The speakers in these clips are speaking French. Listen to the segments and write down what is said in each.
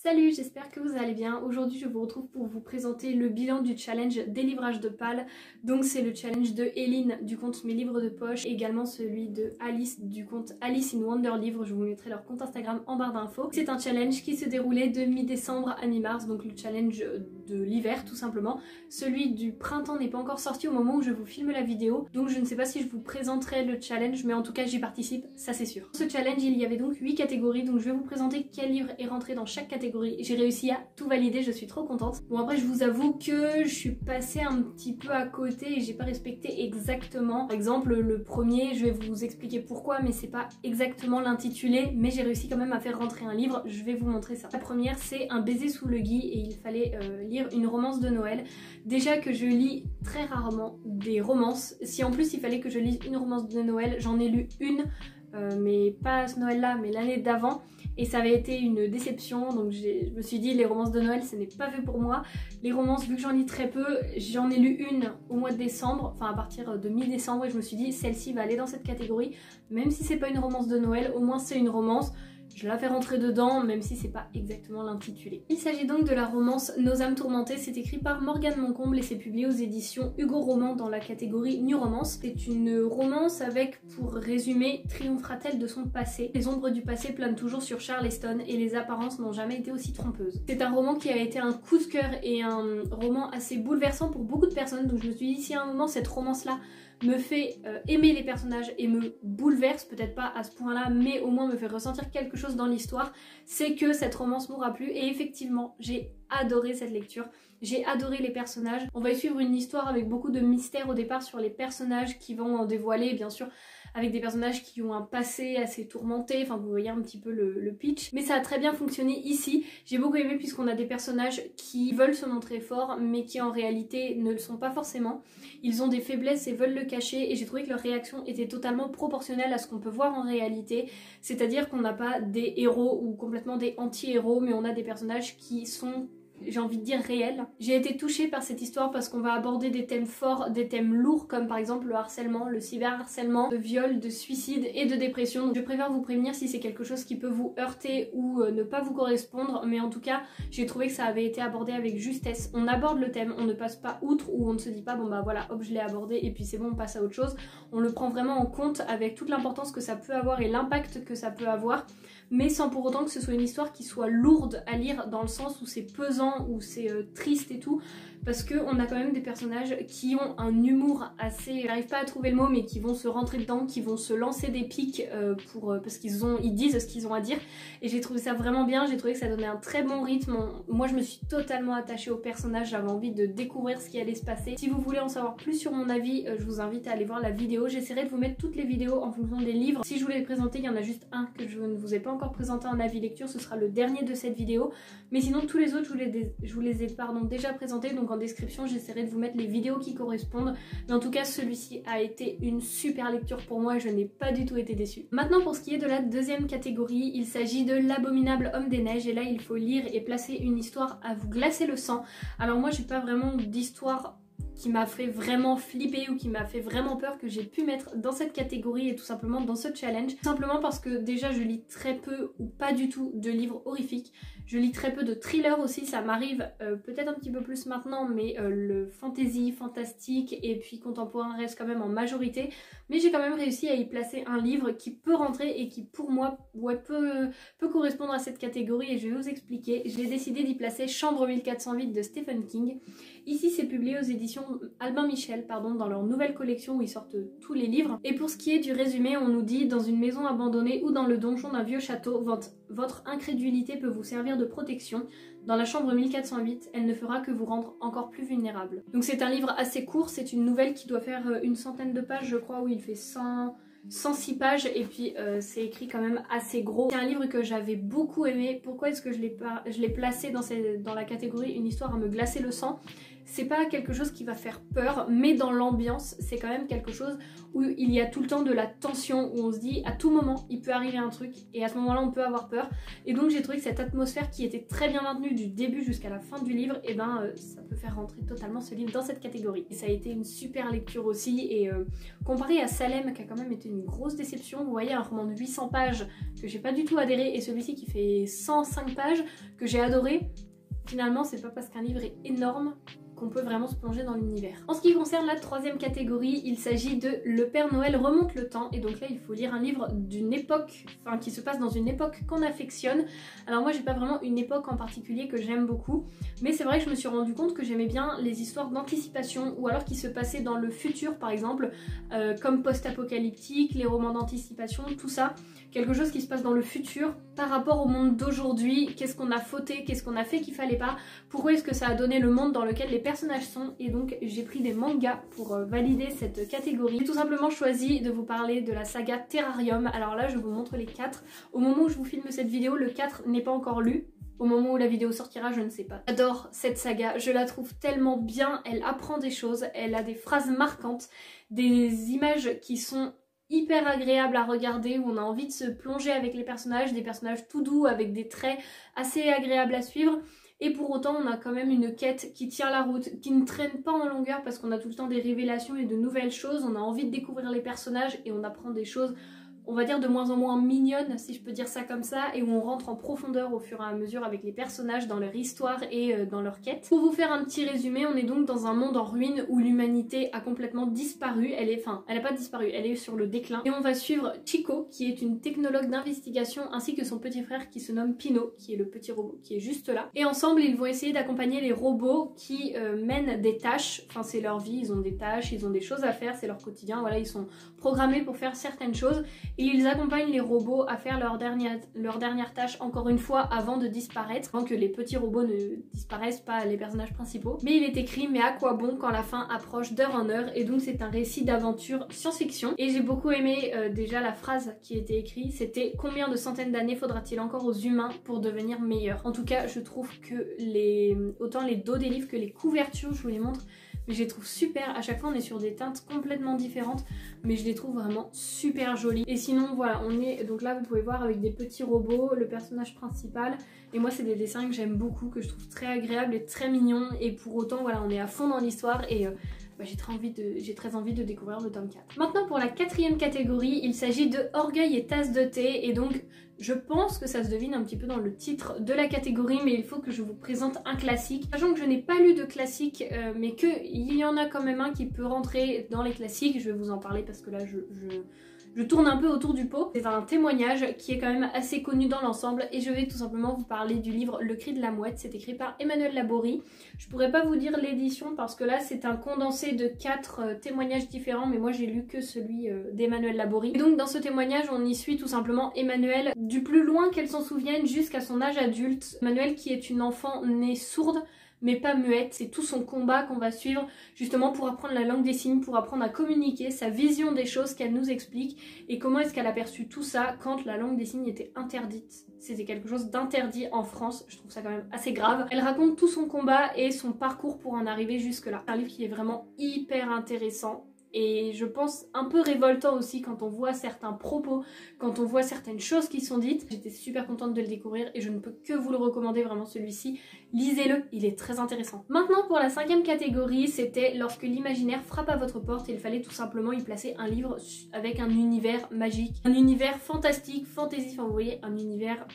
Salut, j'espère que vous allez bien. Aujourd'hui je vous retrouve pour vous présenter le bilan du challenge délivrage de pales. Donc c'est le challenge de Eline du compte Mes Livres de Poche, et également celui de Alice du compte Alice in Wonder Livre. Je vous mettrai leur compte Instagram en barre d'infos. C'est un challenge qui se déroulait de mi-décembre à mi-mars, donc le challenge de l'hiver tout simplement. Celui du printemps n'est pas encore sorti au moment où je vous filme la vidéo, donc je ne sais pas si je vous présenterai le challenge, mais en tout cas j'y participe, ça c'est sûr. Pour ce challenge il y avait donc 8 catégories, donc je vais vous présenter quel livre est rentré dans chaque catégorie. J'ai réussi à tout valider, je suis trop contente. Bon après je vous avoue que je suis passée un petit peu à côté et j'ai pas respecté exactement. Par exemple le premier, je vais vous expliquer pourquoi, mais c'est pas exactement l'intitulé, mais j'ai réussi quand même à faire rentrer un livre, je vais vous montrer ça. La première c'est Un baiser sous le gui et il fallait lire une romance de Noël. Déjà que je lis très rarement des romances, si en plus il fallait que je lise une romance de Noël, j'en ai lu une, mais pas à ce Noël là, mais l'année d'avant. Et ça avait été une déception, donc je me suis dit les romances de Noël ce n'est pas fait pour moi. Les romances, vu que j'en lis très peu, j'en ai lu une au mois de décembre, enfin à partir de mi-décembre, et je me suis dit celle-ci va aller dans cette catégorie. Même si c'est pas une romance de Noël, au moins c'est une romance. Je la fais rentrer dedans, même si c'est pas exactement l'intitulé. Il s'agit donc de la romance Nos âmes tourmentées. C'est écrit par Morgane Moncomble et c'est publié aux éditions Hugo Roman dans la catégorie New Romance. C'est une romance avec, pour résumer, triomphera-t-elle de son passé? Les ombres du passé planent toujours sur Charleston et les apparences n'ont jamais été aussi trompeuses. C'est un roman qui a été un coup de cœur et un roman assez bouleversant pour beaucoup de personnes. Donc je me suis dit, si à un moment cette romance-là me fait aimer les personnages et me bouleverse, peut-être pas à ce point-là, mais au moins me fait ressentir quelque chose dans l'histoire, c'est que cette romance m'aura plu. Et effectivement, j'ai adoré cette lecture, j'ai adoré les personnages. On va y suivre une histoire avec beaucoup de mystères au départ sur les personnages qui vont en dévoiler, bien sûr, avec des personnages qui ont un passé assez tourmenté, enfin vous voyez un petit peu le pitch. Mais ça a très bien fonctionné ici, j'ai beaucoup aimé puisqu'on a des personnages qui veulent se montrer forts mais qui en réalité ne le sont pas forcément. Ils ont des faiblesses et veulent le cacher et j'ai trouvé que leur réaction était totalement proportionnelle à ce qu'on peut voir en réalité. C'est-à-dire qu'on n'a pas des héros ou complètement des anti-héros, mais on a des personnages qui sont, j'ai envie de dire, réel. J'ai été touchée par cette histoire parce qu'on va aborder des thèmes forts, des thèmes lourds comme par exemple le harcèlement, le cyberharcèlement, de viol, de suicide et de dépression. Donc je préfère vous prévenir si c'est quelque chose qui peut vous heurter ou ne pas vous correspondre, mais en tout cas j'ai trouvé que ça avait été abordé avec justesse. On aborde le thème, on ne passe pas outre ou on ne se dit pas bon bah voilà hop je l'ai abordé et puis c'est bon on passe à autre chose. On le prend vraiment en compte avec toute l'importance que ça peut avoir et l'impact que ça peut avoir, mais sans pour autant que ce soit une histoire qui soit lourde à lire dans le sens où c'est pesant, où c'est triste et tout, parce qu'on a quand même des personnages qui ont un humour assez, j'arrive pas à trouver le mot, mais qui vont se rentrer dedans, qui vont se lancer des pics parce qu'ils disent ce qu'ils ont à dire, et j'ai trouvé ça vraiment bien, j'ai trouvé que ça donnait un très bon rythme. Moi je me suis totalement attachée aux personnages, j'avais envie de découvrir ce qui allait se passer. Si vous voulez en savoir plus sur mon avis, je vous invite à aller voir la vidéo, j'essaierai de vous mettre toutes les vidéos en fonction des livres. Si je voulais les présenter, il y en a juste un que je ne vous ai pas encore présenté en avis lecture, ce sera le dernier de cette vidéo, mais sinon tous les autres je vous les ai déjà présentés, donc en description j'essaierai de vous mettre les vidéos qui correspondent, mais en tout cas celui-ci a été une super lecture pour moi et je n'ai pas du tout été déçue. Maintenant pour ce qui est de la deuxième catégorie, il s'agit de L'abominable homme des neiges, et là il faut lire et placer une histoire à vous glacer le sang. Alors moi j'ai pas vraiment d'histoire qui m'a fait vraiment flipper ou qui m'a fait vraiment peur que j'ai pu mettre dans cette catégorie et tout simplement dans ce challenge. Tout simplement parce que déjà je lis très peu ou pas du tout de livres horrifiques. Je lis très peu de thrillers aussi, ça m'arrive peut-être un petit peu plus maintenant, mais le fantasy, fantastique et puis contemporain reste quand même en majorité. Mais j'ai quand même réussi à y placer un livre qui peut rentrer et qui pour moi peut correspondre à cette catégorie et je vais vous expliquer. J'ai décidé d'y placer Chambre 1408 de Stephen King. Ici c'est publié aux éditions Albin Michel, dans leur nouvelle collection où ils sortent tous les livres. Et pour ce qui est du résumé, on nous dit: dans une maison abandonnée ou dans le donjon d'un vieux château, votre incrédulité peut vous servir de protection. Dans la chambre 1408, elle ne fera que vous rendre encore plus vulnérable. Donc c'est un livre assez court, c'est une nouvelle qui doit faire une centaine de pages je crois, où il fait 106 pages et puis c'est écrit quand même assez gros. C'est un livre que j'avais beaucoup aimé. Pourquoi est-ce que je l'ai placé dans la catégorie une histoire à me glacer le sang? C'est pas quelque chose qui va faire peur, mais dans l'ambiance, c'est quand même quelque chose où il y a tout le temps de la tension, où on se dit à tout moment il peut arriver un truc et à ce moment là on peut avoir peur. Et donc j'ai trouvé que cette atmosphère qui était très bien maintenue du début jusqu'à la fin du livre, et ça peut faire rentrer totalement ce livre dans cette catégorie. Et ça a été une super lecture aussi, et comparé à Salem qui a quand même été une grosse déception, vous voyez un roman de 800 pages que j'ai pas du tout adhéré et celui-ci qui fait 105 pages que j'ai adoré, finalement c'est pas parce qu'un livre est énorme qu'on peut vraiment se plonger dans l'univers. En ce qui concerne la troisième catégorie, il s'agit de Le Père Noël remonte le temps, et donc là il faut lire un livre d'une époque, enfin qui se passe dans une époque qu'on affectionne. Alors moi j'ai pas vraiment une époque en particulier que j'aime beaucoup, mais c'est vrai que je me suis rendu compte que j'aimais bien les histoires d'anticipation, ou alors qui se passaient dans le futur par exemple, comme post-apocalyptique, les romans d'anticipation, tout ça. Quelque chose qui se passe dans le futur par rapport au monde d'aujourd'hui, qu'est-ce qu'on a fauté, qu'est-ce qu'on a fait qu'il fallait pas, pourquoi est-ce que ça a donné le monde dans lequel les personnages sont, et donc j'ai pris des mangas pour valider cette catégorie. J'ai tout simplement choisi de vous parler de la saga Terrarium. Alors là je vous montre les 4. Au moment où je vous filme cette vidéo, le 4 n'est pas encore lu. Au moment où la vidéo sortira, je ne sais pas. J'adore cette saga, je la trouve tellement bien, elle apprend des choses, elle a des phrases marquantes, des images qui sont hyper agréable à regarder, où on a envie de se plonger avec les personnages, des personnages tout doux avec des traits assez agréables à suivre, et pour autant on a quand même une quête qui tient la route, qui ne traîne pas en longueur parce qu'on a tout le temps des révélations et de nouvelles choses, on a envie de découvrir les personnages et on apprend des choses, on va dire de moins en moins mignonne, si je peux dire ça comme ça, et où on rentre en profondeur au fur et à mesure avec les personnages dans leur histoire et dans leur quête. Pour vous faire un petit résumé, on est donc dans un monde en ruine où l'humanité a complètement disparu, elle a pas disparu, elle est sur le déclin, et on va suivre Chico qui est une technologue d'investigation ainsi que son petit frère qui se nomme Pino, qui est le petit robot qui est juste là, et ensemble ils vont essayer d'accompagner les robots qui mènent des tâches, enfin c'est leur vie, ils ont des tâches, ils ont des choses à faire, c'est leur quotidien, voilà, ils sont programmés pour faire certaines choses. Et ils accompagnent les robots à faire leur dernière tâche encore une fois avant de disparaître, avant que les petits robots ne disparaissent, pas les personnages principaux. Mais il est écrit mais à quoi bon quand la fin approche d'heure en heure, et donc c'est un récit d'aventure science-fiction. Et j'ai beaucoup aimé déjà la phrase qui était écrite, c'était combien de centaines d'années faudra-t-il encore aux humains pour devenir meilleurs. En tout cas je trouve que autant les dos des livres que les couvertures, je vous les montre, mais je les trouve super. À chaque fois on est sur des teintes complètement différentes, mais je les trouve vraiment super jolies. Et sinon voilà, on est donc là, vous pouvez voir, avec des petits robots, le personnage principal, et moi c'est des dessins que j'aime beaucoup, que je trouve très agréables et très mignons, et pour autant voilà, on est à fond dans l'histoire, et j'ai très envie de découvrir le tome 4. Maintenant pour la quatrième catégorie, il s'agit de Orgueil et Tasse de thé, et donc je pense que ça se devine un petit peu dans le titre de la catégorie, mais il faut que je vous présente un classique. Sachant que je n'ai pas lu de classique, mais qu'il y en a quand même un qui peut rentrer dans les classiques, je vais vous en parler parce que là je tourne un peu autour du pot. C'est un témoignage qui est quand même assez connu dans l'ensemble, et je vais tout simplement vous parler du livre Le Cri de la Mouette. C'est écrit par Emmanuel Laborie. Je pourrais pas vous dire l'édition parce que là c'est un condensé de 4 témoignages différents, mais moi j'ai lu que celui d'Emmanuel Laborie. Et donc dans ce témoignage on y suit tout simplement Emmanuel du plus loin qu'elle s'en souvienne jusqu'à son âge adulte. Emmanuel qui est une enfant née sourde mais pas muette, c'est tout son combat qu'on va suivre justement pour apprendre la langue des signes, pour apprendre à communiquer, sa vision des choses qu'elle nous explique, et comment est-ce qu'elle a perçu tout ça quand la langue des signes était interdite. C'était quelque chose d'interdit en France, je trouve ça quand même assez grave. Elle raconte tout son combat et son parcours pour en arriver jusque là. C'est un livre qui est vraiment hyper intéressant, et je pense un peu révoltant aussi quand on voit certains propos, quand on voit certaines choses qui sont dites. J'étais super contente de le découvrir et je ne peux que vous le recommander, vraiment celui-ci. Lisez-le, il est très intéressant. Maintenant pour la cinquième catégorie, c'était Lorsque l'imaginaire frappe à votre porte, et il fallait tout simplement y placer un livre avec un univers magique, un univers fantastique, fantasy, enfin vous voyez, un univers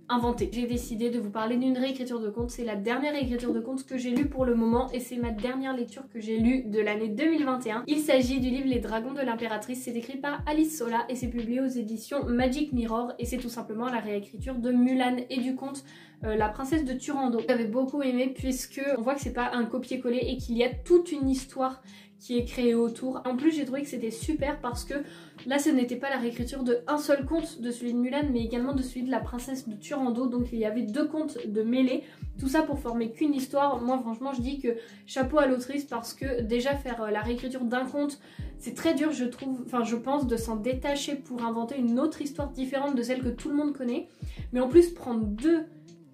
inventé. J'ai décidé de vous parler d'une réécriture de conte. C'est la dernière réécriture de conte que j'ai lue pour le moment, et c'est ma dernière lecture que j'ai lue de l'année 2021. Il s'agit du livre Les Dragons de l'Impératrice. C'est écrit par Alice Sola et c'est publié aux éditions Magic Mirror, et c'est tout simplement la réécriture de Mulan et du conte La Princesse de Turando. J'avais beaucoup aimé puisque on voit que c'est pas un copier-coller et qu'il y a toute une histoire qui est créée autour. En plus j'ai trouvé que c'était super parce que là ce n'était pas la réécriture de un seul conte de celui de Mulan, mais également de celui de la Princesse de Turando, donc il y avait 2 contes de mêlée, tout ça pour former qu'une histoire. Moi franchement je dis que chapeau à l'autrice, parce que déjà faire la réécriture d'un conte c'est très dur, je trouve, enfin je pense, de s'en détacher pour inventer une autre histoire différente de celle que tout le monde connaît, mais en plus prendre 2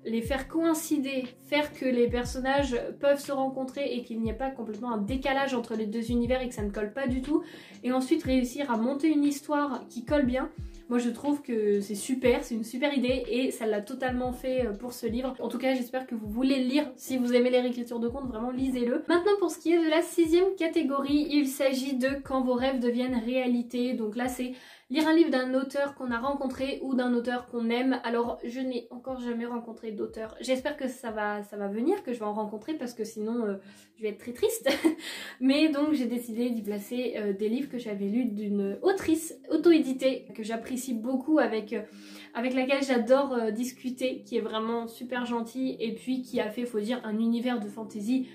les faire coïncider, faire que les personnages peuvent se rencontrer et qu'il n'y ait pas complètement un décalage entre les deux univers et que ça ne colle pas du tout, et ensuite réussir à monter une histoire qui colle bien. Moi je trouve que c'est super, c'est une super idée et ça l'a totalement fait pour ce livre. En tout cas j'espère que vous voulez le lire. Si vous aimez les réécritures de contes, vraiment lisez-le. Maintenant pour ce qui est de la 6e catégorie, il s'agit de Quand vos rêves deviennent réalité. Donc là c'est lire un livre d'un auteur qu'on a rencontré ou d'un auteur qu'on aime. Alors je n'ai encore jamais rencontré d'auteur. J'espère que ça va venir, que je vais en rencontrer parce que sinon je vais être très triste. Mais donc j'ai décidé d'y placer des livres que j'avais lus d'une autrice auto-éditée que j'apprécie beaucoup, avec laquelle j'adore discuter, qui est vraiment super gentille et puis qui a fait, faut dire, un univers de fantasy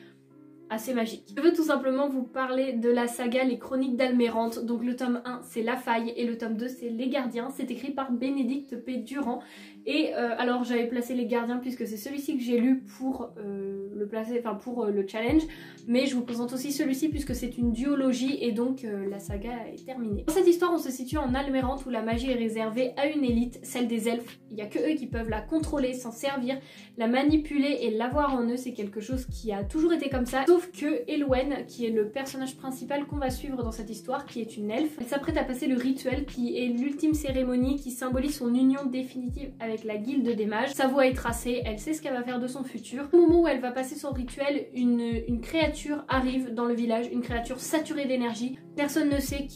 assez magique. Je veux tout simplement vous parler de la saga Les Chroniques d'Almérante. Donc le tome 1 c'est La Faille et le tome 2 c'est Les Gardiens. C'est écrit par Bénédicte P. Durand. Et alors j'avais placé Les Gardiens puisque c'est celui-ci que j'ai lu pour le placer, enfin pour le challenge. Mais je vous présente aussi celui-ci puisque c'est une duologie et donc la saga est terminée. Dans cette histoire on se situe en Almérante où la magie est réservée à une élite, celle des elfes. Il n'y a que eux qui peuvent la contrôler, s'en servir, la manipuler et l'avoir en eux. C'est quelque chose qui a toujours été comme ça. Sauf que Elowen, qui est le personnage principal qu'on va suivre dans cette histoire, qui est une elfe, elle s'apprête à passer le rituel qui est l'ultime cérémonie qui symbolise son union définitive avec la guilde des mages. Sa voie est tracée, elle sait ce qu'elle va faire de son futur. Au moment où elle va passer son rituel, une créature arrive dans le village, une créature saturée d'énergie. Personne ne sait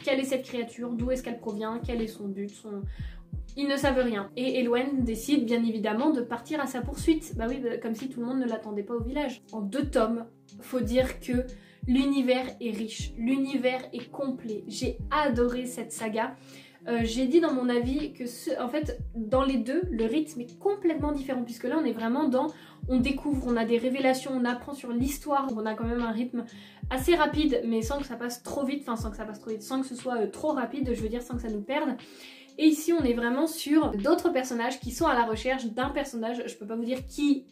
quelle est cette créature, d'où est-ce qu'elle provient, quel est son but, Ils ne savent rien. Et Elowen décide bien évidemment de partir à sa poursuite. Bah oui, comme si tout le monde ne l'attendait pas au village. En 2 tomes, faut dire que l'univers est riche, l'univers est complet. J'ai adoré cette saga. J'ai dit dans mon avis que en fait dans les deux le rythme est complètement différent puisque là on est vraiment dans on découvre, on a des révélations, on apprend sur l'histoire, on a quand même un rythme assez rapide mais sans que ça passe trop vite, sans que ce soit trop rapide, je veux dire sans que ça nous perde. Et ici on est vraiment sur d'autres personnages qui sont à la recherche d'un personnage. Je peux pas vous dire qui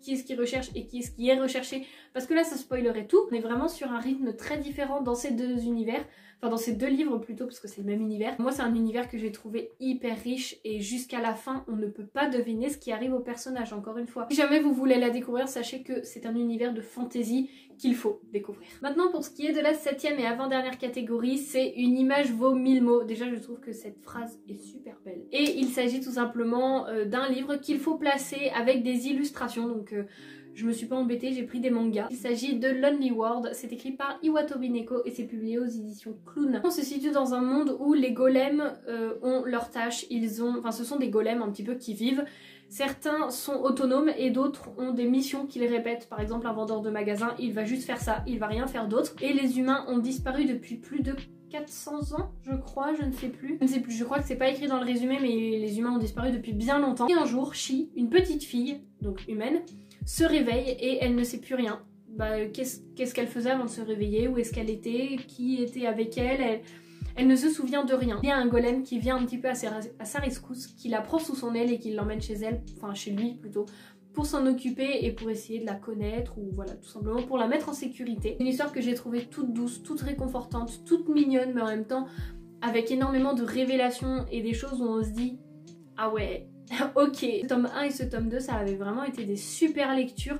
est-ce qui recherche et qui est-ce qui est recherché parce que là ça spoilerait tout. On est vraiment sur un rythme très différent dans ces deux univers, enfin dans ces 2 livres plutôt parce que c'est le même univers. Moi c'est un univers que j'ai trouvé hyper riche et jusqu'à la fin on ne peut pas deviner ce qui arrive au personnage, encore une fois. Si jamais vous voulez la découvrir, sachez que c'est un univers de fantasy qu'il faut découvrir. Maintenant pour ce qui est de la 7e et avant-dernière catégorie, c'est une image vaut 1000 mots. Déjà je trouve que cette phrase est super belle. Et il s'agit tout simplement d'un livre qu'il faut placer avec des illustrations, donc je me suis pas embêtée, j'ai pris des mangas. Il s'agit de Lonely World, c'est écrit par Iwatobi Neko et c'est publié aux éditions Clown. On se situe dans un monde où les golems ont leurs tâches, ce sont des golems un petit peu qui vivent. Certains sont autonomes et d'autres ont des missions qu'ils répètent. Par exemple un vendeur de magasin, il va juste faire ça, il va rien faire d'autre. Et les humains ont disparu depuis plus de 400 ans, je crois, je ne sais plus. Je crois que c'est pas écrit dans le résumé, mais les humains ont disparu depuis bien longtemps. Et un jour, Chi, une petite fille, donc humaine, se réveille et elle ne sait plus rien. Qu'est-ce qu'elle faisait avant de se réveiller, où est-ce qu'elle était, qui était avec elle, elle ne se souvient de rien. Il y a un golem qui vient un petit peu à sa rescousse, qui la prend sous son aile et qui l'emmène chez elle, enfin chez lui plutôt, pour s'en occuper et pour essayer de la connaître ou voilà, tout simplement pour la mettre en sécurité. Une histoire que j'ai trouvée toute douce, toute réconfortante, toute mignonne, mais en même temps avec énormément de révélations et des choses où on se dit « Ah ouais !» Ok, ce tome 1 et ce tome 2 ça avait vraiment été des super lectures,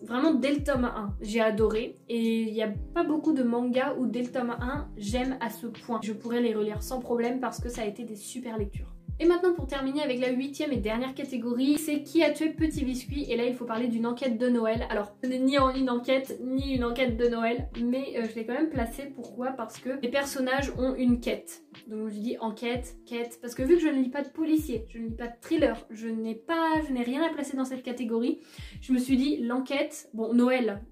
vraiment dès le tome 1 j'ai adoré et il n'y a pas beaucoup de mangas où dès le tome 1 j'aime à ce point. Je pourrais les relire sans problème parce que ça a été des super lectures. Et maintenant pour terminer avec la 8e et dernière catégorie, c'est Qui a tué Petit Biscuit. Et là il faut parler d'une enquête de Noël. Alors ce n'est ni une enquête ni une enquête de Noël, mais je l'ai quand même placée. Pourquoi? Parce que les personnages ont une quête. Donc je dis enquête, quête, parce que vu que je ne lis pas de policier, je ne lis pas de thriller, je n'ai rien à placer dans cette catégorie, je me suis dit l'enquête, bon Noël,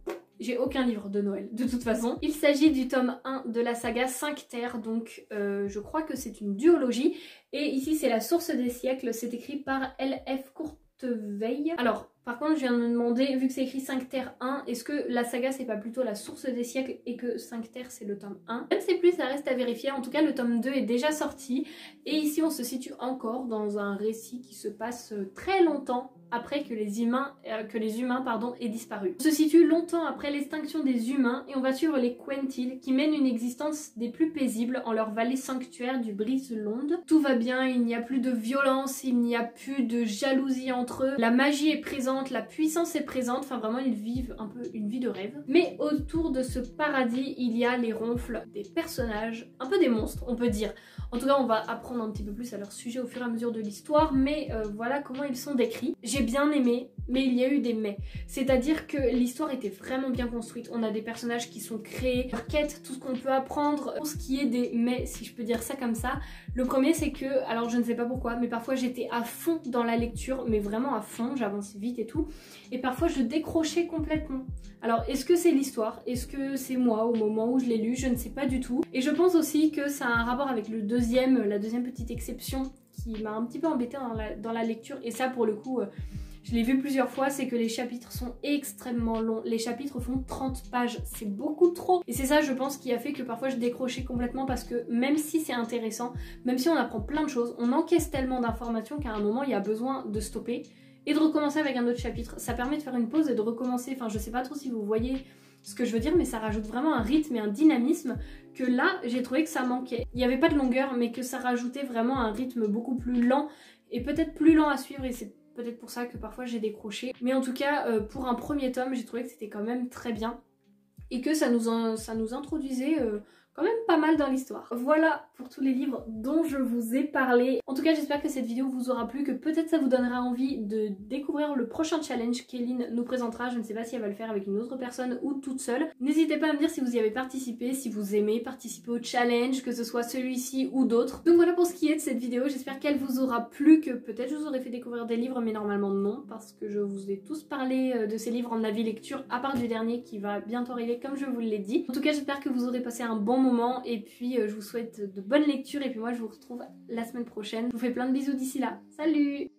j'ai aucun livre de Noël de toute façon. Il s'agit du tome 1 de la saga 5 Terres, donc je crois que c'est une duologie. Et ici c'est La Source des Siècles, c'est écrit par L.F. Courteveille. Alors par contre je viens de me demander, vu que c'est écrit 5 Terres 1, est-ce que la saga c'est pas plutôt La Source des Siècles et que 5 Terres c'est le tome 1? Je ne sais plus, ça reste à vérifier. En tout cas le tome 2 est déjà sorti et ici on se situe encore dans un récit qui se passe très longtemps après que les humains aient disparu. On se situe longtemps après l'extinction des humains et on va suivre les Quentil qui mènent une existence des plus paisibles en leur vallée sanctuaire du Brise-Londe. Tout va bien, il n'y a plus de violence, il n'y a plus de jalousie entre eux, la magie est présente, la puissance est présente, enfin vraiment ils vivent un peu une vie de rêve. Mais autour de ce paradis, il y a les ronfles des personnages, un peu des monstres on peut dire. En tout cas on va apprendre un petit peu plus à leur sujet au fur et à mesure de l'histoire, mais voilà comment ils sont décrits. J'ai bien aimé, mais il y a eu des mais. C'est-à-dire que l'histoire était vraiment bien construite, on a des personnages qui sont créés, leur quête, tout ce qu'on peut apprendre, pour ce qui est des mais, si je peux dire ça comme ça. Le premier c'est que, alors je ne sais pas pourquoi, mais parfois j'étais à fond dans la lecture, mais vraiment à fond, j'avançais vite et tout, et parfois je décrochais complètement. Alors est-ce que c'est l'histoire? Est-ce que c'est moi au moment où je l'ai lu? Je ne sais pas du tout. Et je pense aussi que ça a un rapport avec la deuxième petite exception qui m'a un petit peu embêtée dans la lecture, et ça pour le coup... je l'ai vu plusieurs fois, c'est que les chapitres sont extrêmement longs. Les chapitres font 30 pages, c'est beaucoup trop. Et c'est ça, je pense, qui a fait que parfois je décrochais complètement parce que même si c'est intéressant, même si on apprend plein de choses, on encaisse tellement d'informations qu'à un moment, il y a besoin de stopper et de recommencer avec un autre chapitre. Ça permet de faire une pause et de recommencer. Enfin, je sais pas trop si vous voyez ce que je veux dire, mais ça rajoute vraiment un rythme et un dynamisme que là, j'ai trouvé que ça manquait. Il n'y avait pas de longueur, mais que ça rajoutait vraiment un rythme beaucoup plus lent et peut-être plus lent à suivre, et c'est peut-être pour ça que parfois j'ai décroché. Mais en tout cas, pour un premier tome, j'ai trouvé que c'était quand même très bien. Et que ça nous introduisait quand même pas mal dans l'histoire. Voilà pour tous les livres dont je vous ai parlé. En tout cas, j'espère que cette vidéo vous aura plu, que peut-être ça vous donnera envie de découvrir le prochain challenge qu'Eline nous présentera. Je ne sais pas si elle va le faire avec une autre personne ou toute seule. N'hésitez pas à me dire si vous y avez participé, si vous aimez participer au challenge, que ce soit celui-ci ou d'autres. Donc voilà pour ce qui est de cette vidéo. J'espère qu'elle vous aura plu, que peut-être je vous aurais fait découvrir des livres, mais normalement non, parce que je vous ai tous parlé de ces livres en avis lecture, à part du dernier qui va bientôt arriver comme je vous l'ai dit. En tout cas, j'espère que vous aurez passé un bon moment, et puis je vous souhaite de bonnes lectures, et puis moi je vous retrouve la semaine prochaine. Je vous fais plein de bisous d'ici là. Salut!